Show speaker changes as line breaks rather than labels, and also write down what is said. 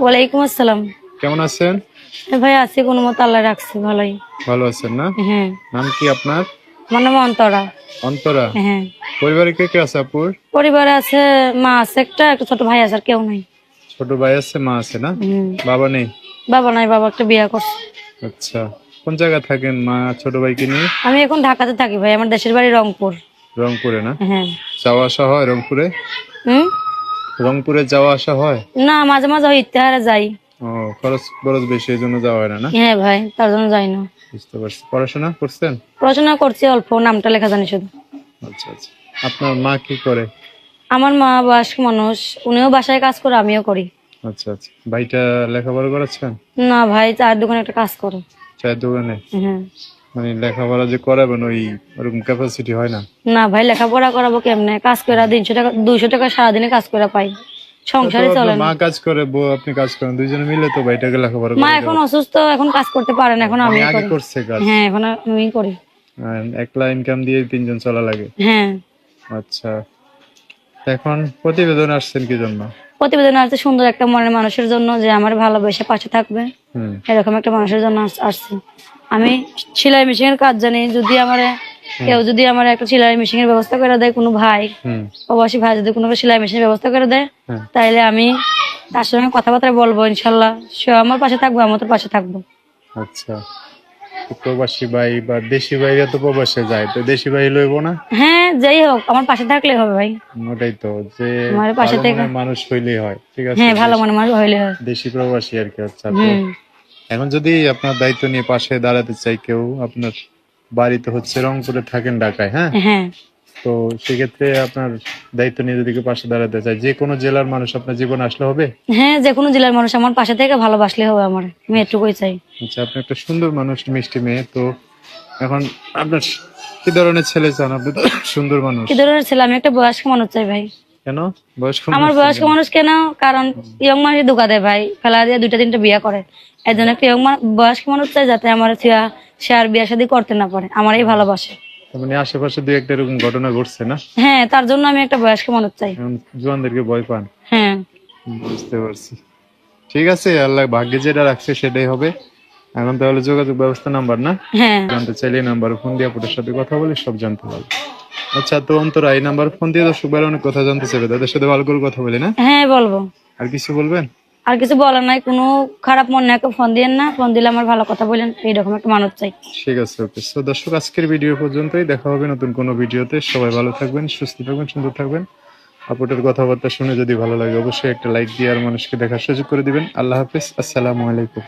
ওয়ালাইকুম আসসালাম।
কেমন আছেন?
ভাই আছি কোনো মতো, আল্লাহ রাখছে ভালোই।
ভালো আছেন না?
হ্যাঁ।
নাম কি আপনার?
আমার নাম অন্তরা।
অন্তরা।
হ্যাঁ।
পরিবারে কে কে আছে আপুর?
পরিবারে আছে মা আছে, একটা ছোট ভাই আছে, আর কেউ নাই।
ছোট ভাই আছে, মা আছে না?
হুম।
বাবা নেই?
বাবা নাই, বাবা একটা বিয়ে করছে।
আচ্ছা, কোন জায়গায় থাকেন মা ছোট ভাইকে নিয়ে?
আমি এখন ঢাকাতে থাকি ভাই, আমার দেশের বাড়ি রংপুর।
রংপুরে না?
হ্যাঁ।
যাওয়া আসা হয় রংপুরে?
হুম।
রংপুরে যাওয়া আসা হয়?
না, মাঝে মাঝে ওই ইতিহারে যাই।
ও, খরচ খরচ বেশি, এই জন্য যাওয়া হয় না না?
হ্যাঁ ভাই, তার জন্য যাই না।
বুঝতে পারছি। পড়াশোনা করছেন?
পড়াশোনা করছি অল্প, নামটা লেখা জানি শুধু।
আচ্ছা আচ্ছা। আপনার মা কি করে?
আমার মা বয়স্ক মানুষ, উনিও বাসায় কাজ করে, আমিও করি।
আচ্ছা আচ্ছা। ভাইটা লেখাপড়া করাচ্ছেন?
না ভাই, চায়ের দোকানে একটা কাজ করে।
চায়ের দোকানে?
হ্যাঁ।
মানে লেখাপড়া যে করাবেন ওরকম ক্যাপাসিটি হয় না?
না ভাই, লেখাপড়া করাবো কেমনে? কাজ করে 300 টাকা 200 টাকা সারাদিনে কাজ করে পাই, সংসারে চলে না।
মা কাজ করে, বউ আপনি কাজ করেন, দুইজনে মিলে তো ভাইটাকে লেখাপড়া
মা
করে
এখন অসুস্থ, এখন কাজ করতে পারে না, এখন আমি
আগে
করি।
করছে কাজ?
হ্যাঁ, এখন আমি করি।
একলা ইনকাম দিয়ে তিনজন চলা লাগে?
হ্যাঁ।
আচ্ছা, এখন প্রতিবেদন আসছেন কি জন্য?
প্রতিবেদন আছে সুন্দর একটা মনের মানুষের জন্য, যে আমার ভালোবেসে পাশে থাকবে, এরকম একটা মানুষের জন্য আসছি। আমি সেলাই মেশিনের কাজ জানি, যদি আমার একটা সেলাই মেশিনের ব্যবস্থা করে দেয় কোনো ভাই, প্রবাসী ভাই যদি কোনো সেলাই মেশিনের ব্যবস্থা করে দেয়, তাইলে আমি তার সঙ্গে কথাবার্তা বলবো, ইনশাল্লাহ সে আমার পাশে থাকবো, আমার তো পাশে থাকবো।
আচ্ছা, প্রবাসী ভাই বা দেশি ভাইরা তো প্রবাসে যায়, তো দেশি ভাই লইব না?
হ্যাঁ, যাই হোক আমার পাশে থাকলে হবে ভাই।
ওটাই তো, যে
আমার পাশে থেকে
মানুষ হইলেই হয়। ঠিক আছে,
হ্যাঁ, ভালো মনে মানুষ হইলে হয়।
দেশি প্রবাসী আর কি। আচ্ছা, তো এখন যদি আপনার দায়িত্ব নিয়ে পাশে দাঁড়াতে চাই কেউ, আপনার বাড়ি তো হচ্ছে রংপুরে, থাকেন ঢাকায়, হ্যাঁ?
হ্যাঁ।
তো সেক্ষেত্রে আপনার দায়িত্ব নিয়ে যদি কেউ পাশে দাঁড়াতে চায়, যে কোনো জেলার মানুষ আপনার জীবনে আসলে হবে?
হ্যাঁ, যে কোনো জেলার মানুষ আমার পাশে থেকে ভালোবাসলে হবে, আমার আমি এটুকুই চাই।
আচ্ছা, আপনি একটা সুন্দর মানুষ, মিষ্টি মেয়ে, তো এখন আপনার কি ধরনের ছেলে চান? আপনি তো সুন্দর মানুষ।
কি ধরনের ছেলে? আমি একটা বয়স্ক মানুষ চাই ভাই।
কেন বয়স্ক?
আমার বয়স্ক মানুষ কেন? কারণ ইয়ং মানুষ ধোকা দেয় ভাই, ফেলা দিয়ে 2টা 3টা বিয়ে করে। এই জন্য একটা বয়স্ক মানুষ চাই, যাতে আমার সে আর বিয়ে শাদী করতে না পারে, আমারই ভালোবাসে।
মানে আশেপাশে দুই একটা এরকম ঘটনা ঘটছে না?
হ্যাঁ, তার জন্য আমি একটা বয়স্ক মানুষ চাই।
জোয়ানদেরকে ভয় পান?
হ্যাঁ।
বুঝতে পারছি। ঠিক আছে, আল্লাহ ভাগ্যে যেটা রাখছে সেটাই হবে। এখন তাহলে যোগাযোগ ব্যবস্থা নাম্বার না?
হ্যাঁ।
জানতে চাইলে নাম্বার ফোন দিয়ে আপনার সাথে কথা বলে সব জানতে পারবো। আচ্ছা, তো অন্তরা এই নাম্বার ফোন দিয়ে দর্শক ভাইরা অনেক কথা জানতে চাইবে, তাদের সাথে ভালো করে কথা বলি না?
হ্যাঁ, বলবো।
আর কিছু বলবেন?
আর কিছু বলার নাই, কোনো খারাপ মনে না, ফোন দিয়েন না, ফোন দিলে আমার ভালো কথা বলেন, এইরকম একটা মানুষ চাই।
ঠিক আছে, ওকে। সো দর্শক, আজকের ভিডিও পর্যন্তই। দেখা হবে নতুন কোনো ভিডিওতে। সবাই ভালো থাকবেন, সুস্থ থাকবেন, সুন্দর থাকবেন। আপুটার কথাবার্তা শুনে যদি ভালো লাগে অবশ্যই একটা লাইক দিয়ে আর মানুষকে দেখার সুযোগ করে দিবেন। আল্লাহ হাফিজ, আসসালামু আলাইকুম।